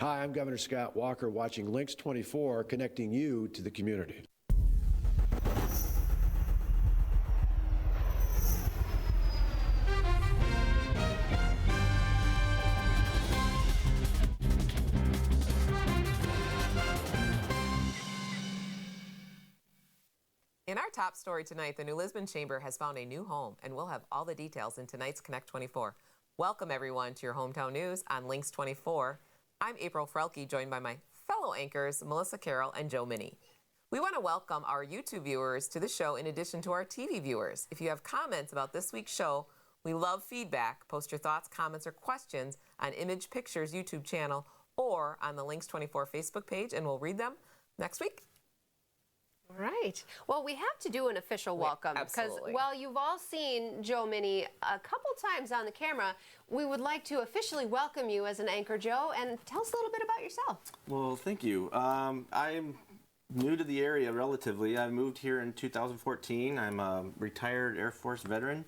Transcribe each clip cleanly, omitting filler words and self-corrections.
Hi, I'm Governor Scott Walker watching LYNXX 24, connecting you to the community. In our top story tonight, the New Lisbon Chamber has found a new home, and we'll have all the details in tonight's Connect 24. Welcome, everyone, to your hometown news on LYNXX 24. I'm April Frelke, joined by my fellow anchors, Melissa Carroll and Joe Minnie. We want to welcome our YouTube viewers to the show in addition to our TV viewers. If you have comments about this week's show, we love feedback. Post your thoughts, comments, or questions on Image Pictures YouTube channel or on the LYNXX 24 Facebook page, and we'll read them next week. All right. Well, we have to do an official welcome because while you've all seen Joe Minnie a couple times on the camera, we would like to officially welcome you as an anchor, Joe, and tell us a little bit about yourself. Well, thank you. I'm new to the area relatively. I moved here in 2014. I'm a retired Air Force veteran.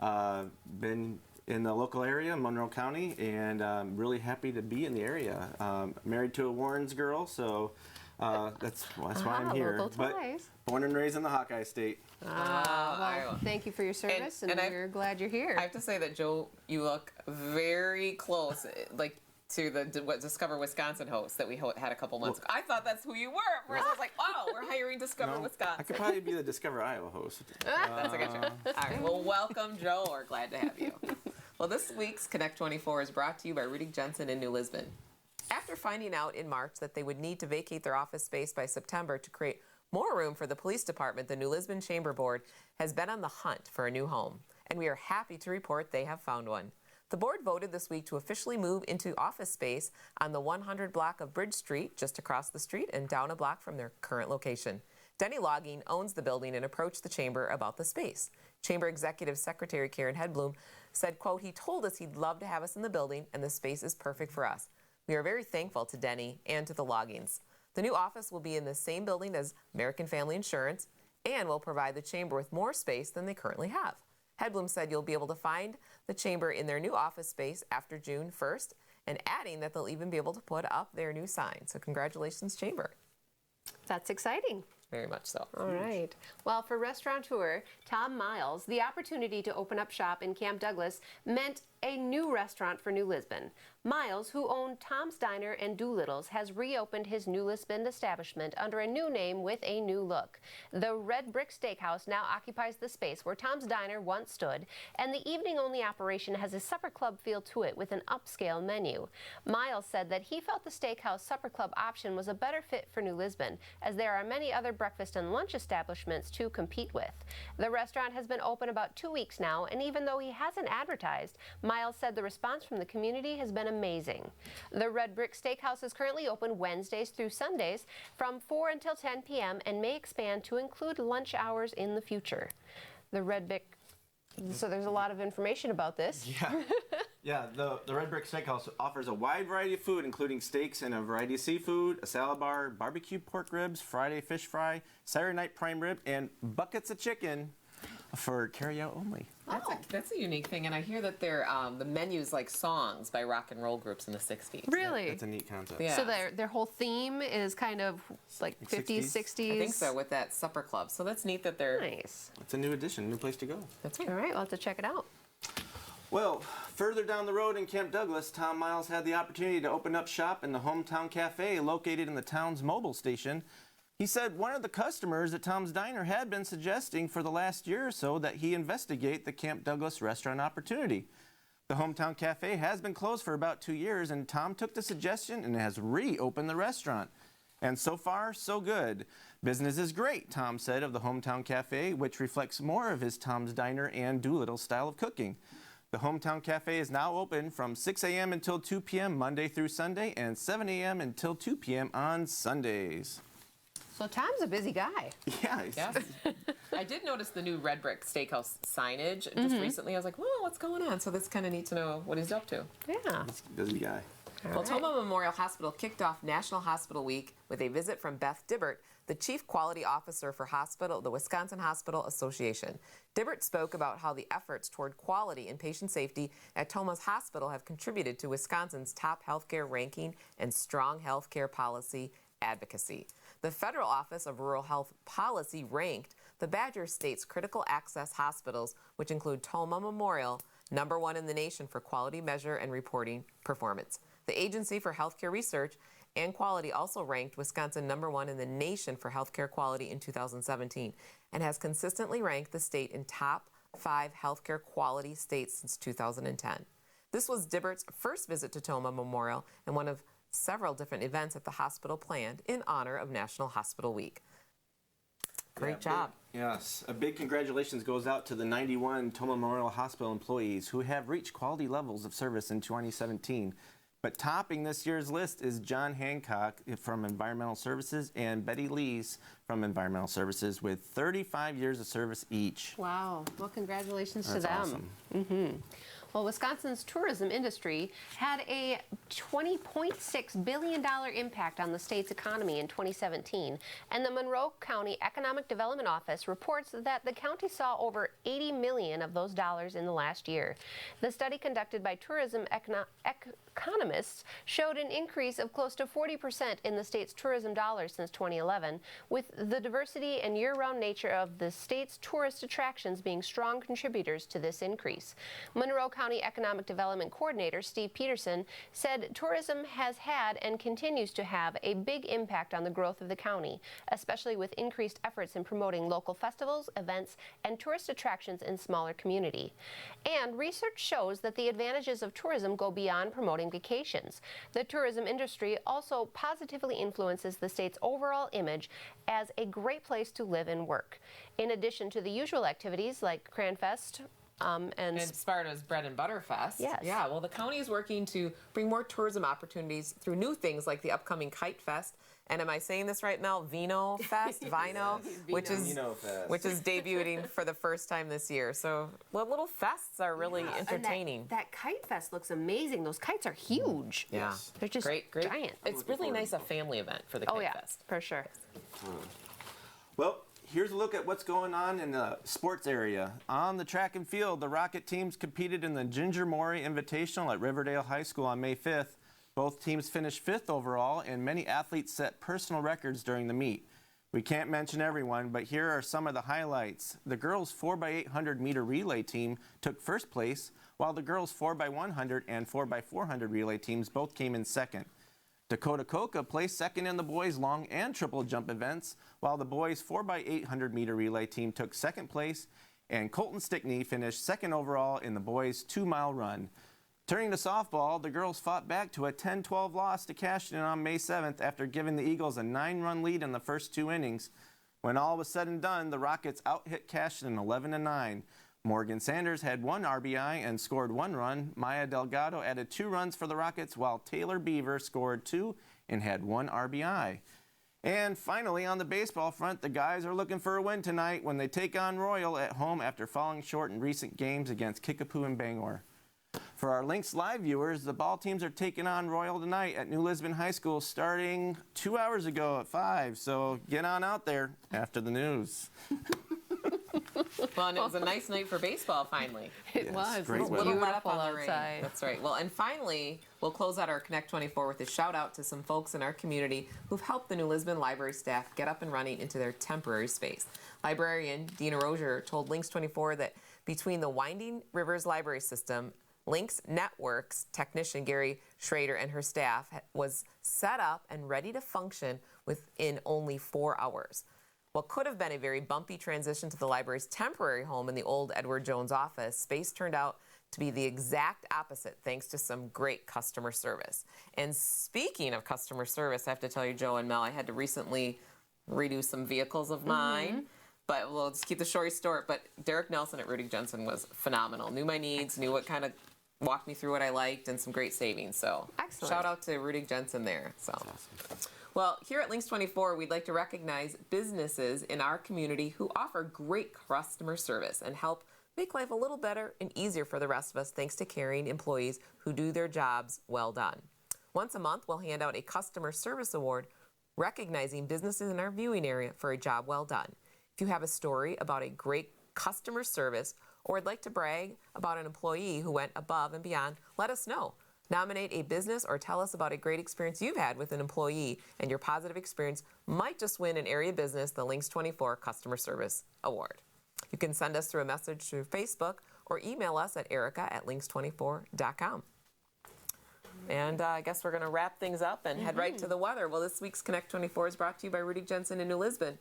Been in the local area, Monroe County, and I'm really happy to be in the area. Married to a Warrens girl, so that's why I'm here. But born and raised in the Hawkeye State. Well, thank you for your service, and we're glad you're here. I have to say that, Joe, you look very close, like to the Discover Wisconsin host that we had a couple months ago. I thought that's who you were. At first, I was like, wow, we're hiring Discover Wisconsin. I could probably be the Discover Iowa host. That's a good show. All right, well, welcome, Joe. We're glad to have you. Well, this week's Connect 24 is brought to you by Rudy Jensen in New Lisbon. After finding out in March that they would need to vacate their office space by September to create more room for the police department, the New Lisbon Chamber Board has been on the hunt for a new home, and we are happy to report they have found one. The board voted this week to officially move into office space on the 100 block of Bridge Street, just across the street and down a block from their current location. Denny Logging owns the building and approached the chamber about the space. Chamber Executive Secretary Karen Hedblum said, quote, "He told us he'd love to have us in the building, and the space is perfect for us. We are very thankful to Denny and to the Loggings. The new office will be in the same building as American Family Insurance and will provide the chamber with more space than they currently have." Hedblum said you'll be able to find the chamber in their new office space after June 1st, and adding that they'll even be able to put up their new sign. So congratulations, Chamber. That's exciting. Very much so. All right. Well, for restaurateur Tom Miles, the opportunity to open up shop in Camp Douglas meant a new restaurant for New Lisbon. Miles, who owned Tom's Diner and Doolittle's, has reopened his New Lisbon establishment under a new name with a new look. The Red Brick Steakhouse now occupies the space where Tom's Diner once stood, and the evening-only operation has a supper club feel to it with an upscale menu. Miles said that he felt the steakhouse supper club option was a better fit for New Lisbon, as there are many other breakfast and lunch establishments to compete with. The restaurant has been open about 2 weeks now, and even though he hasn't advertised, Miles said the response from the community has been amazing. The Red Brick Steakhouse is currently open Wednesdays through Sundays from 4 until 10 p.m. and may expand to include lunch hours in the future. The Red Brick, so there's a lot of information about this. Yeah, the Red Brick Steakhouse offers a wide variety of food, including steaks and a variety of seafood, a salad bar, barbecue pork ribs, Friday fish fry, Saturday night prime rib, and buckets of chicken for carry-out only. That's a unique thing, and I hear that the menu's like songs by rock and roll groups in the 60s. Really? That's a neat concept. Yeah. So their whole theme is kind of like 50s, 60s? I think so, with that supper club. So that's neat that they're... Nice. It's a new addition, new place to go. That's right. All right, we'll have to check it out. Well, further down the road in Camp Douglas, Tom Miles had the opportunity to open up shop in the Hometown Cafe located in the town's mobile station. He said one of the customers at Tom's Diner had been suggesting for the last year or so that he investigate the Camp Douglas restaurant opportunity. The Hometown Cafe has been closed for about 2 years, and Tom took the suggestion and has reopened the restaurant. And so far, so good. Business is great, Tom said of the Hometown Cafe, which reflects more of his Tom's Diner and Doolittle style of cooking. The Hometown Cafe is now open from 6 a.m. until 2 p.m. Monday through Sunday and 7 a.m. until 2 p.m. on Sundays. So Tom's a busy guy. Yeah. Yes. I did notice the new Red Brick Steakhouse signage just recently. I was like, whoa, what's going on? So that's kind of neat to know what he's up to. Yeah. Busy guy. Well, Tomah Memorial Hospital kicked off National Hospital Week with a visit from Beth Dibbert, the Chief Quality Officer for the Wisconsin Hospital Association. Dibbert spoke about how the efforts toward quality and patient safety at Tomah's hospital have contributed to Wisconsin's top healthcare ranking and strong healthcare policy advocacy. The Federal Office of Rural Health Policy ranked the Badger State's critical access hospitals, which include Tomah Memorial, #1 in the nation for quality measure and reporting performance. The Agency for Healthcare Research and Quality also ranked Wisconsin #1 in the nation for healthcare quality in 2017 and has consistently ranked the state in top 5 healthcare quality states since 2010. This was Dibbert's first visit to Tomah Memorial and one of several different events at the hospital planned in honor of National Hospital Week. Great job. Yes, a big congratulations goes out to the 91 Tomah Memorial Hospital employees who have reached quality levels of service in 2017. But topping this year's list is John Hancock from Environmental Services and Betty Lees from Environmental Services with 35 years of service each. Wow. Well, congratulations to That's them. awesome. Well, Wisconsin's tourism industry had a $20.6 billion impact on the state's economy in 2017, and the Monroe County Economic Development Office reports that the county saw over $80 million of those dollars in the last year. The study conducted by tourism economists showed an increase of close to 40% in the state's tourism dollars since 2011, with the diversity and year-round nature of the state's tourist attractions being strong contributors to this increase. Monroe County Economic Development Coordinator Steve Peterson said tourism has had and continues to have a big impact on the growth of the county, especially with increased efforts in promoting local festivals, events, and tourist attractions in smaller community. And research shows that the advantages of tourism go beyond promoting vacations. The tourism industry also positively influences the state's overall image as a great place to live and work. In addition to the usual activities like Cranfest, and Sparta's Bread and Butter Fest. Yes. Yeah, well, the county is working to bring more tourism opportunities through new things like the upcoming Kite Fest. And am I saying this right, Mel? Vino Fest, Vino, which is debuting for the first time this year. So, well, little fests are really entertaining. And that Kite Fest looks amazing. Those kites are huge. Yeah, They're just great. giant. It's really nice, a family event for the Kite Fest. For sure. Well, here's a look at what's going on in the sports area. On the track and field, the Rocket teams competed in the Ginger Maury Invitational at Riverdale High School on May 5th. Both teams finished 5th overall, and many athletes set personal records during the meet. We can't mention everyone, but here are some of the highlights. The girls' 4x800 meter relay team took first place, while the girls' 4x100 and 4x400 relay teams both came in second. Dakota Coca placed second in the boys' long and triple jump events, while the boys' 4x800 meter relay team took second place, and Colton Stickney finished second overall in the boys' 2-mile run. Turning to softball, the girls fought back to a 10-12 loss to Cashton on May 7th after giving the Eagles a 9-run lead in the first 2 innings. When all was said and done, the Rockets out-hit Cashton 11-9. Morgan Sanders had 1 RBI and scored 1 run. Maya Delgado added 2 runs for the Rockets, while Taylor Beaver scored 2 and had 1 RBI. And finally, on the baseball front, the guys are looking for a win tonight when they take on Royal at home after falling short in recent games against Kickapoo and Bangor. For our LYNXX Live viewers, the ball teams are taking on Royal tonight at New Lisbon High School starting 2 hours ago at 5. So get on out there after the news. Well, and it was a nice night for baseball finally. It was. Great It's weather. Little let up beautiful on the rain. outside. That's right. Well, and finally, we'll close out our Connect 24 with a shout out to some folks in our community who've helped the New Lisbon Library staff get up and running into their temporary space. Librarian Dina Rozier told LYNXX 24 that between the Winding Rivers Library System, LYNXX Networks technician Gary Schrader and her staff was set up and ready to function within only 4 hours. What could have been a very bumpy transition to the library's temporary home in the old Edward Jones office, space turned out to be the exact opposite thanks to some great customer service. And speaking of customer service, I have to tell you, Joe and Mel, I had to recently redo some vehicles of mine. But we'll just keep the story short. But Derek Nelson at Rudig Jensen was phenomenal. Knew my needs, knew what kind of walked me through what I liked, and some great savings. So Excellent. Shout out to Rudig Jensen there. So. Well, here at LYNXX 24, we'd like to recognize businesses in our community who offer great customer service and help make life a little better and easier for the rest of us thanks to caring employees who do their jobs well done. Once a month, we'll hand out a customer service award recognizing businesses in our viewing area for a job well done. If you have a story about a great customer service or would like to brag about an employee who went above and beyond, let us know. Nominate a business or tell us about a great experience you've had with an employee, and your positive experience might just win an area business the LYNXX 24 Customer Service Award. You can send us through a message through Facebook or email us at erica@lynx24.com. And I guess we're going to wrap things up and head right to the weather. Well, this week's Connect 24 is brought to you by Rudy Jensen in New Lisbon.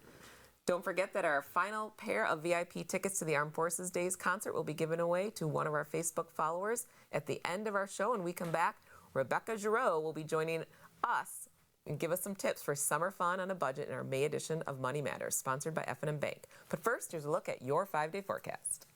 Don't forget that our final pair of VIP tickets to the Armed Forces Days concert will be given away to one of our Facebook followers at the end of our show. And we come back, Rebecca Giroux will be joining us and give us some tips for summer fun on a budget in our May edition of Money Matters, sponsored by F&M Bank. But first, here's a look at your 5-day forecast.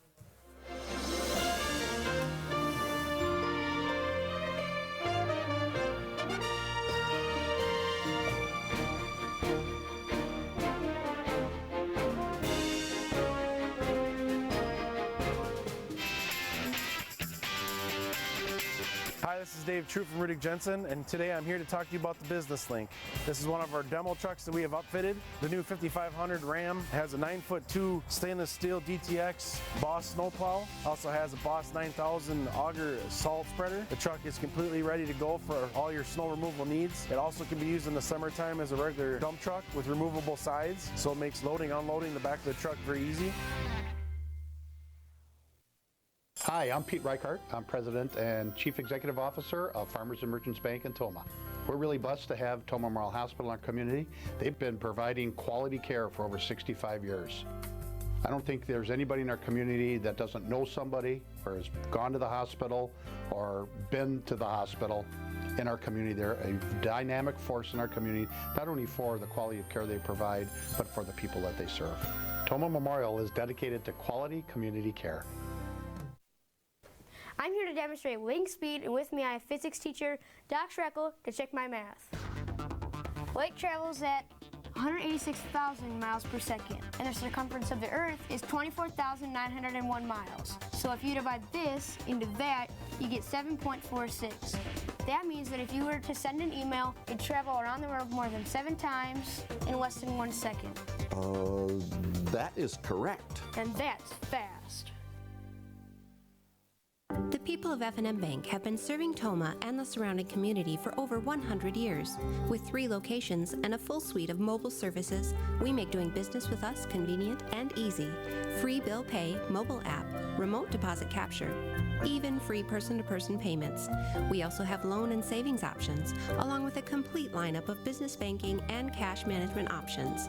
Hi, this is Dave True from Rudy Jensen, and today I'm here to talk to you about the Business Link. This is one of our demo trucks that we have upfitted. The new 5500 Ram has a 9'2" stainless steel DTX Boss snowplow. Also has a Boss 9000 auger salt spreader. The truck is completely ready to go for all your snow removal needs. It also can be used in the summertime as a regular dump truck with removable sides, so it makes loading, unloading the back of the truck very easy. Hi, I'm Pete Reichart. I'm President and Chief Executive Officer of Farmers and Merchants Bank in Tomah. We're really blessed to have Tomah Memorial Hospital in our community. They've been providing quality care for over 65 years. I don't think there's anybody in our community that doesn't know somebody or has gone to the hospital or been to the hospital in our community. They're a dynamic force in our community, not only for the quality of care they provide, but for the people that they serve. Tomah Memorial is dedicated to quality community care. I'm here to demonstrate LYNXX speed, and with me I have physics teacher Doc Schreckle to check my math. Light travels at 186,000 miles per second, and the circumference of the Earth is 24,901 miles. So if you divide this into that, you get 7.46. That means that if you were to send an email, it'd travel around the world more than 7 times in less than 1 second. That is correct. And that's fast. The people of F&M Bank have been serving Tomah and the surrounding community for over 100 years. With 3 locations and a full suite of mobile services, we make doing business with us convenient and easy. Free bill pay, mobile app, remote deposit capture, even free person-to-person payments. We also have loan and savings options, along with a complete lineup of business banking and cash management options.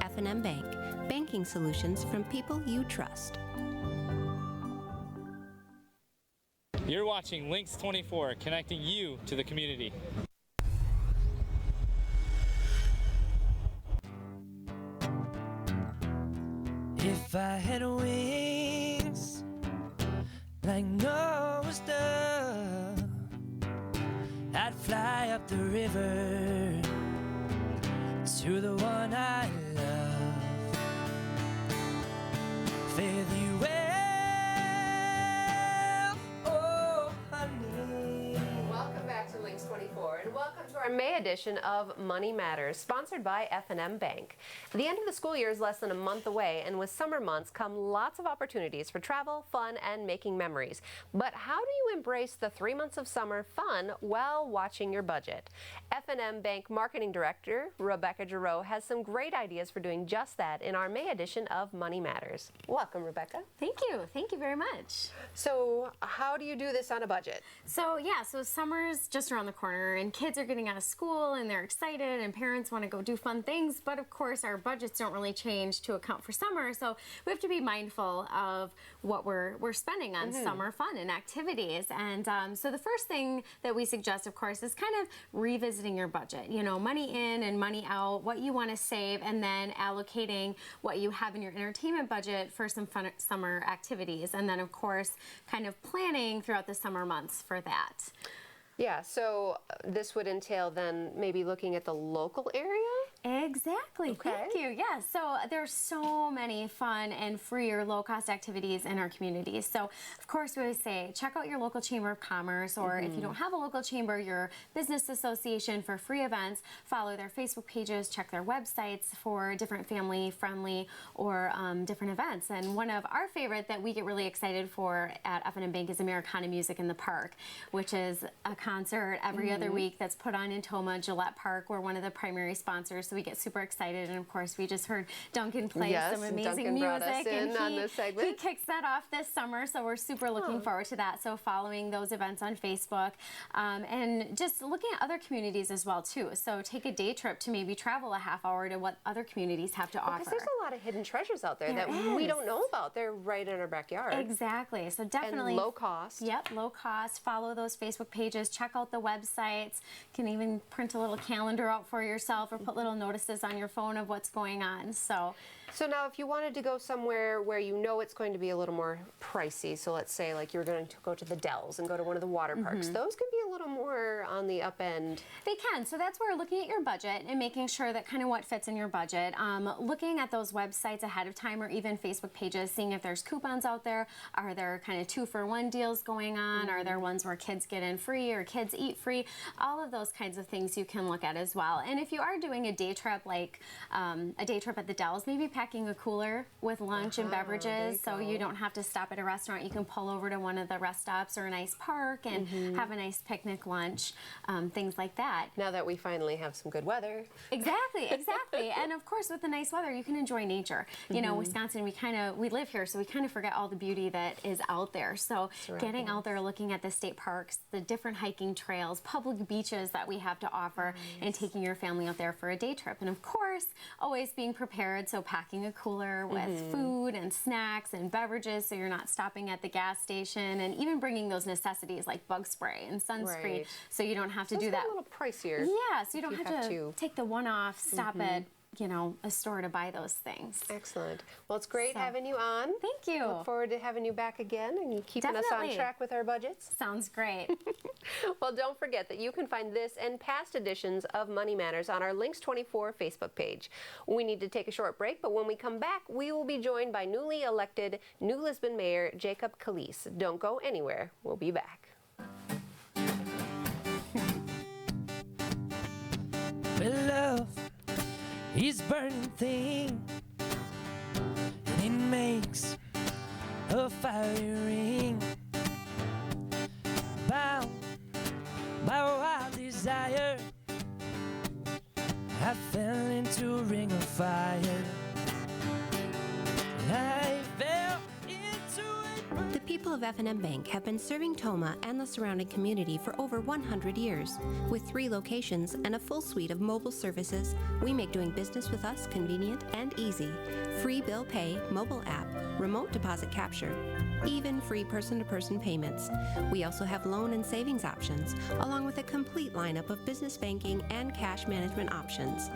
F&M Bank, banking solutions from people you trust. You're watching LYNXX 24, connecting you to the community. If I had wings like Noah's dove, I'd fly up the river to the one I love. Fare thee well. Welcome back to LYNXX 24, and welcome to our May edition of Money Matters, sponsored by F&M Bank. The end of the school year is less than a month away, and with summer months come lots of opportunities for travel, fun, and making memories. But how do you embrace the 3 months of summer fun while watching your budget? F&M Bank Marketing Director Rebecca Giroux has some great ideas for doing just that in our May edition of Money Matters. Welcome, Rebecca. Thank you very much. So how do you do this on a budget? So summer's just around the corner, and kids are getting out of school and they're excited, and parents want to go do fun things, but of course our budgets don't really change to account for summer, so we have to be mindful of what we're spending on summer fun and activities. And so the first thing that we suggest, of course, is kind of revisiting your budget. You know, money in and money out, what you want to save, and then allocating what you have in your entertainment budget for some fun summer activities, and then of course kind of planning throughout the summer months for that. Yeah, so this would entail then maybe looking at the local area? Exactly. Thank you. Yes. So there's so many fun and free or low-cost activities in our communities. So of course we always say check out your local chamber of commerce, or if you don't have a local chamber, your business association for free events. Follow their Facebook pages, check their websites for different family-friendly or different events. And one of our favorite that we get really excited for at F&M Bank is Americana Music in the Park, which is a concert every other week that's put on in Tomah, Gillette Park. We're one of the primary sponsors, so we get super excited. And of course, we just heard Duncan play some amazing music, and he kicks that off this summer. So we're super looking forward to that. So following those events on Facebook, and just looking at other communities as well too. So take a day trip to maybe travel a half hour to what other communities have to offer. Because there's a lot of hidden treasures out there that we don't know about. They're right in our backyard. Exactly. So definitely and low cost. Yep, low cost. Follow those Facebook pages. Check out the websites. You can even print a little calendar out for yourself or put little notices on your phone of what's going on. So now if you wanted to go somewhere where you know it's going to be a little more pricey, so let's say like you're going to go to the Dells and go to one of the water parks, those can be a little more on the up end. They can. So that's where looking at your budget and making sure that kind of what fits in your budget. Looking at those websites ahead of time or even Facebook pages, seeing if there's coupons out there. Are there kind of 2-for-1 deals going on? Are there ones where kids get in free or kids eat free? All of those kinds of things you can look at as well. And if you are doing a day trip, like a day trip at the Dells, maybe packing a cooler with lunch and beverages so you don't have to stop at a restaurant. You can pull over to one of the rest stops or a nice park and have a nice picnic lunch, things like that. Now that we finally have some good weather. Exactly, exactly. And of course with the nice weather you can enjoy nature. You know, Wisconsin, we live here, so we kind of forget all the beauty that is out there. So getting out there, looking at the state parks, the different hiking trails, public beaches that we have to offer, and taking your family out there for a day trip. And of course, always being prepared, so packing a cooler with food and snacks and beverages so you're not stopping at the gas station, and even bringing those necessities like bug spray and sunscreen so you don't have to do that. A little pricier. Yeah, so you don't have to take the one-off, stop at a store to buy those things. Excellent. Well, it's great having you on. Thank you. Look forward to having you back again and you keeping us on track with our budgets. Sounds great. Well, don't forget that you can find this and past editions of Money Matters on our LYNXX 24 Facebook page. We need to take a short break, but when we come back, we will be joined by newly elected New Lisbon Mayor Jacob Calise. Don't go anywhere. We'll be back. Well, love is a burning thing, and it makes a fiery ring. Bound by wild desire, I fell into a ring of fire. I fell into it. The people of F&M Bank have been serving Tomah and the surrounding community for over 100 years. With 3 locations and a full suite of mobile services, we make doing business with us convenient and easy. Free bill pay, mobile app, remote deposit capture, even free person-to-person payments. We also have loan and savings options, along with a complete lineup of business banking and cash management options.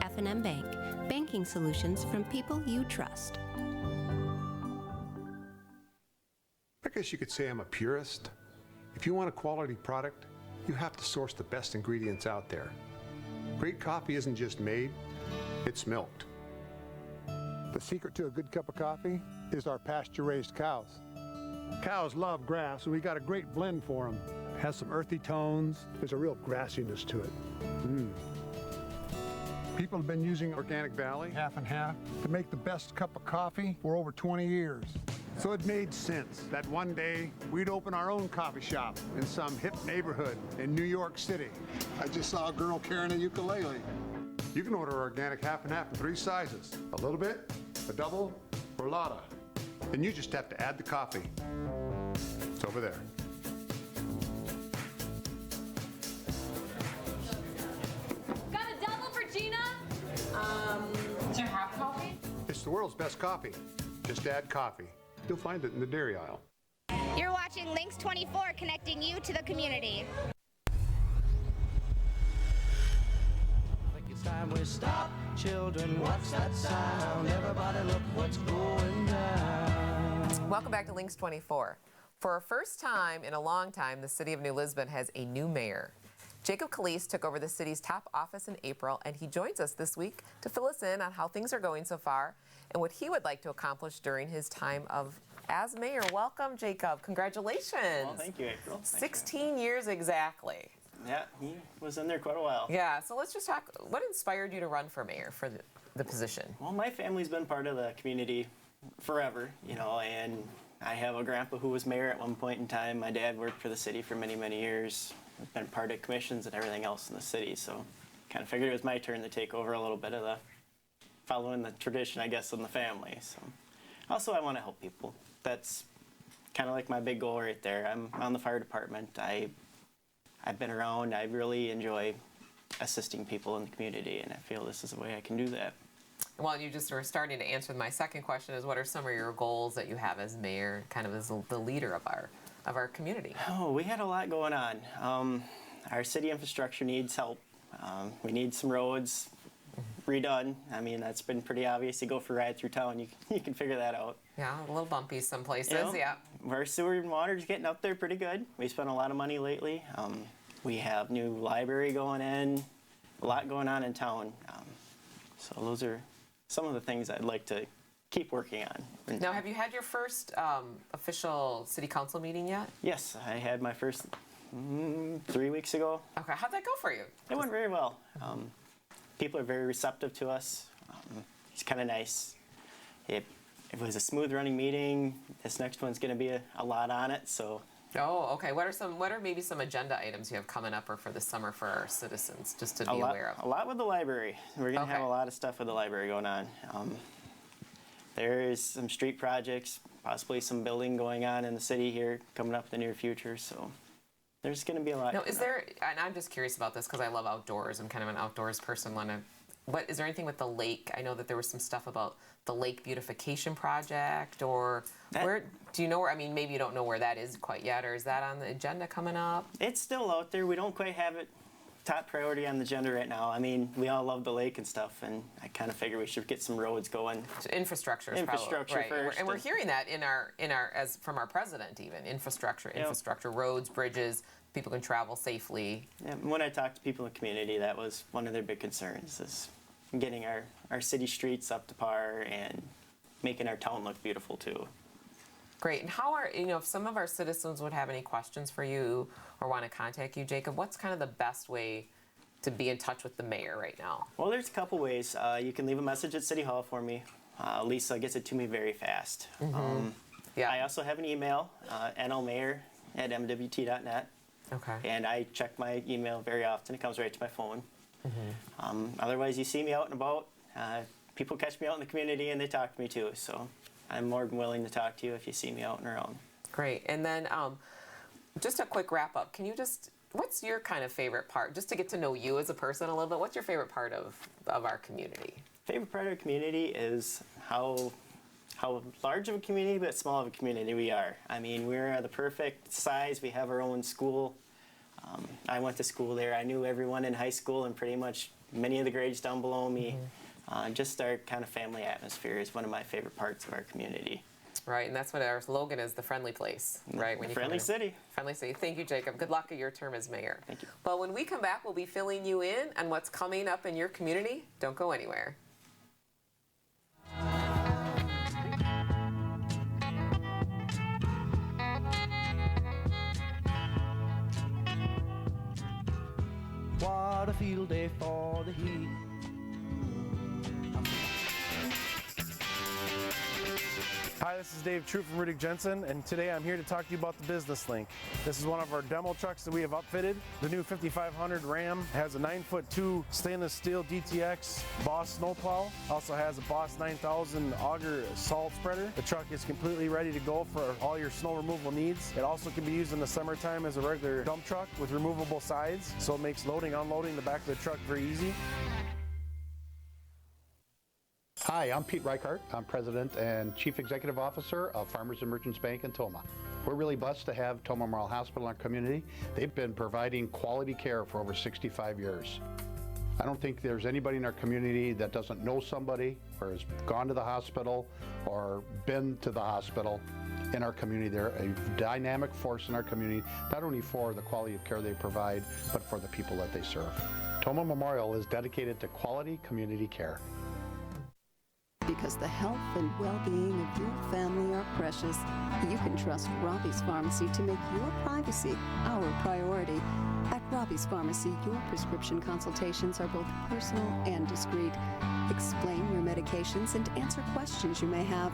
F&M Bank, banking solutions from people you trust. I guess you could say I'm a purist. If you want a quality product, you have to source the best ingredients out there. Great coffee isn't just made, it's milked. The secret to a good cup of coffee is our pasture-raised cows. Cows love grass, and we got a great blend for them. It has some earthy tones. There's a real grassiness to it. People have been using Organic Valley, half and half, to make the best cup of coffee for over 20 years. So it made sense that one day we'd open our own coffee shop in some hip neighborhood in New York City. I just saw a girl carrying a ukulele. You can order organic half and half in 3 sizes. A little bit, a double, or a lotta. Then you just have to add the coffee. It's over there. Got a double for Gina? Do you have coffee? It's the world's best coffee. Just add coffee. You'll find it in the dairy aisle. You're watching LYNXX 24, connecting you to the community. It's time we stop, children. What's that sound? Everybody look what's going down. Welcome back to LYNXX 24. For a first time in a long time, the city of New Lisbon has a new mayor. Jacob Calise took over the city's top office in April, and he joins us this week to fill us in on how things are going so far and what he would like to accomplish during his time as mayor. Welcome, Jacob. Congratulations. Well, thank you, April. 16 years exactly. Yeah, he was in there quite a while. Yeah, so let's just talk. What inspired you to run for mayor for the position? Well, my family's been part of the community forever, and I have a grandpa who was mayor at one point in time. My dad worked for the city for many, many years. I've been part of commissions and everything else in the city, so kind of figured it was my turn to take over a little bit of the following the tradition, I guess, in the family. So also, I want to help people. That's kind of like my big goal right there. I'm on the fire department. I've been around. I really enjoy assisting people in the community, and I feel this is a way I can do that. Well, you just were starting to answer my second question is what are some of your goals that you have as mayor, kind of as the leader of our community? Oh, we had a lot going on. Our city infrastructure needs help. We need some roads redone. I mean, that's been pretty obvious. You go for a ride through town, you can figure that out. Yeah, a little bumpy some places, yeah. Our sewer and water is getting up there pretty good. We spent a lot of money lately. We have new library going in, a lot going on in town. So those are some of the things I'd like to keep working on. Now, have you had your first official city council meeting yet? Yes, I had my first 3 weeks ago. Okay, how'd that go for you? It went very well. People are very receptive to us. It's kind of nice. It was a smooth running meeting. This next one's going to be a lot on it, so. Oh, okay. What are maybe some agenda items you have coming up or for the summer for our citizens, just to be aware of? A lot with the library. We're going to have a lot of stuff with the library going on. There is some street projects, possibly some building going on in the city here coming up in the near future, so there's going to be a lot. Now, and I'm just curious about this because I love outdoors. I'm kind of an outdoors person. Is there anything with the lake? I know that there was some stuff about the lake beautification project, or do you know where? I mean, maybe you don't know where that is quite yet, or is that on the agenda coming up? It's still out there. We don't quite have it top priority on the agenda right now. I mean, we all love the lake and stuff, and I kind of figure we should get some roads going. So infrastructure probably, first, and we're hearing that in our as from our president even infrastructure, roads, bridges. People can travel safely. Yeah, when I talked to people in the community, that was one of their big concerns, is getting our city streets up to par and making our town look beautiful too. Great. And if some of our citizens would have any questions for you or want to contact you, Jacob, what's kind of the best way to be in touch with the mayor right now? Well, there's a couple ways. You can leave a message at City Hall for me. Lisa gets it to me very fast. I also have an email, nlmayor@mwt.net. Okay. And I check my email very often. It comes right to my phone. Otherwise, you see me out and about. People catch me out in the community and they talk to me too. So I'm more than willing to talk to you if you see me out and around. Great. And then just a quick wrap up. What's your kind of favorite part? Just to get to know you as a person a little bit, what's your favorite part of our community? Favorite part of our community is how large of a community but small of a community we are. I mean, we're the perfect size. We have our own school. I went to school there. I knew everyone in high school and pretty much many of the grades down below me. Just our kind of family atmosphere is one of my favorite parts of our community. Right, and that's what our slogan is, the friendly place, right? Friendly city. Friendly city. Thank you, Jacob. Good luck at your term as mayor. Thank you. Well, when we come back, we'll be filling you in on what's coming up in your community. Don't go anywhere. What a field day for the heat. Hi, this is Dave True from Riddick Jensen, and today I'm here to talk to you about the Business Link. This is one of our demo trucks that we have upfitted. The new 5500 Ram has a 9'2" stainless steel DTX Boss snowplow. Also has a Boss 9000 auger salt spreader. The truck is completely ready to go for all your snow removal needs. It also can be used in the summertime as a regular dump truck with removable sides, so it makes loading, unloading the back of the truck very easy. Hi, I'm Pete Reichart. I'm President and Chief Executive Officer of Farmers and Merchants Bank in Tomah. We're really blessed to have Tomah Memorial Hospital in our community. They've been providing quality care for over 65 years. I don't think there's anybody in our community that doesn't know somebody or has gone to the hospital or been to the hospital in our community. They're a dynamic force in our community, not only for the quality of care they provide, but for the people that they serve. Tomah Memorial is dedicated to quality community care. Because the health and well-being of your family are precious, you can trust Robbie's Pharmacy to make your privacy our priority. At Robbie's Pharmacy, your prescription consultations are both personal and discreet. Explain your medications and answer questions you may have.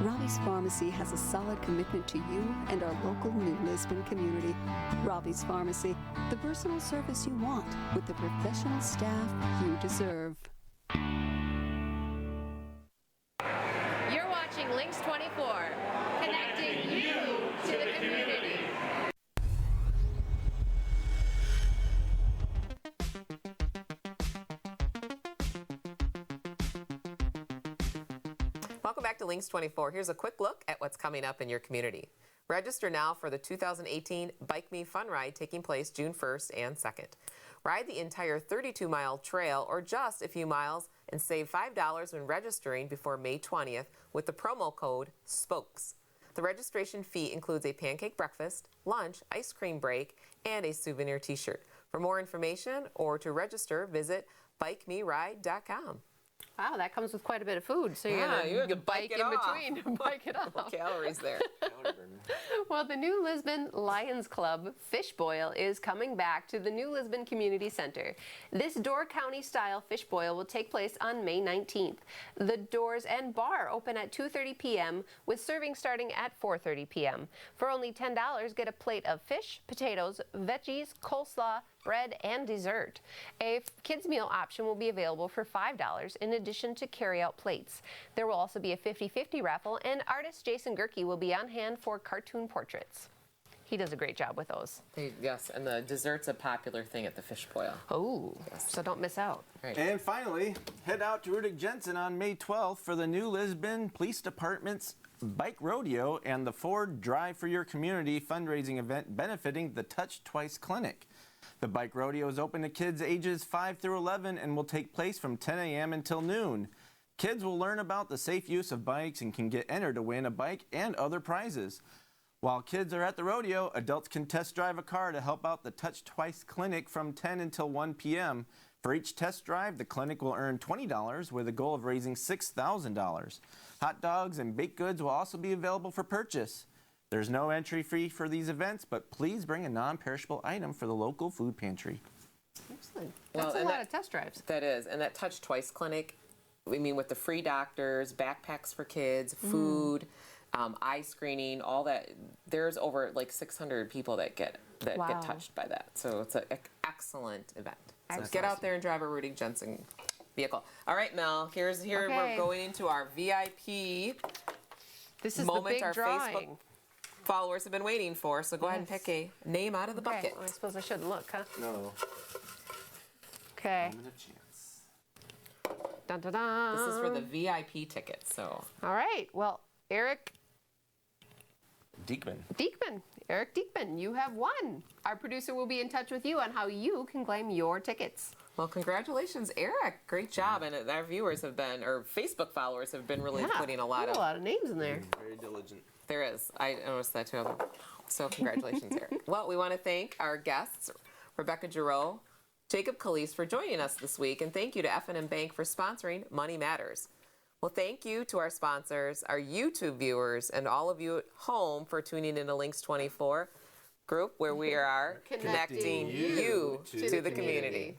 Robbie's Pharmacy has a solid commitment to you and our local New Lisbon community. Robbie's Pharmacy, the personal service you want with the professional staff you deserve. You're watching LYNXX 24, connecting you to the community. Welcome back to LYNXX 24. Here's a quick look at what's coming up in your community. Register now for the 2018 Bike Me Fun Ride taking place June 1st and 2nd. Ride the entire 32-mile trail or just a few miles and save $5 when registering before May 20th with the promo code SPOKES. The registration fee includes a pancake breakfast, lunch, ice cream break, and a souvenir t-shirt. For more information or to register, visit bikemeride.com. Wow, that comes with quite a bit of food. So you're Yeah, going you to bike in between. Bike it off. Calories there. Well, the New Lisbon Lions Club Fish Boil is coming back to the New Lisbon Community Center. This Door County-style fish boil will take place on May 19th. The doors and bar open at 2:30 p.m. with serving starting at 4:30 p.m. For only $10, get a plate of fish, potatoes, veggies, coleslaw, bread, and dessert. A kids meal option will be available for $5 in addition to carry-out plates. There will also be a 50-50 raffle, and artist Jason Gerke will be on hand for cartoon portraits. He does a great job with those. Yes, and the dessert's a popular thing at the fish boil. Oh, yes. So don't miss out. Right. And finally, head out to Rudig Jensen on May 12th for the New Lisbon Police Department's Bike Rodeo and the Ford Drive for Your Community fundraising event benefiting the Touch Twice Clinic. The Bike Rodeo is open to kids ages 5 through 11 and will take place from 10 a.m. until noon. Kids will learn about the safe use of bikes and can get entered to win a bike and other prizes. While kids are at the rodeo, adults can test drive a car to help out the Touch Twice Clinic from 10 until 1 p.m. For each test drive, the clinic will earn $20 with a goal of raising $6,000. Hot dogs and baked goods will also be available for purchase. There's no entry fee for these events, but please bring a non-perishable item for the local food pantry. Excellent. That's a lot of test drives. That is. And that Touch Twice Clinic, I mean, with the free doctors, backpacks for kids, food, eye screening, all that, there's over like 600 people that get touched by that. So it's an excellent event. So get out there and drive a Rudig Jensen vehicle. All right, Mel, here we're going into our VIP This is moment, the big our drawing. Facebook followers have been waiting for. So go ahead and pick a name out of the bucket. Well, I suppose I shouldn't look, huh? No. Okay. Moment of chance. Dun, dun, dun. This is for the VIP ticket. So. All right. Well, Eric Diekman. Eric Diekman, you have won. Our producer will be in touch with you on how you can claim your tickets. Well, congratulations, Eric. Great job. And our viewers have been, or Facebook followers have been really putting a lot of names in there. Very diligent. There is. I noticed that too. So congratulations, Eric. Well, we want to thank our guests, Rebecca Giroux, Jacob Calise for joining us this week, and thank you to F&M Bank for sponsoring Money Matters. Well, thank you to our sponsors, our YouTube viewers, and all of you at home for tuning in to LYNXX 24 group, where we are connecting you to the community.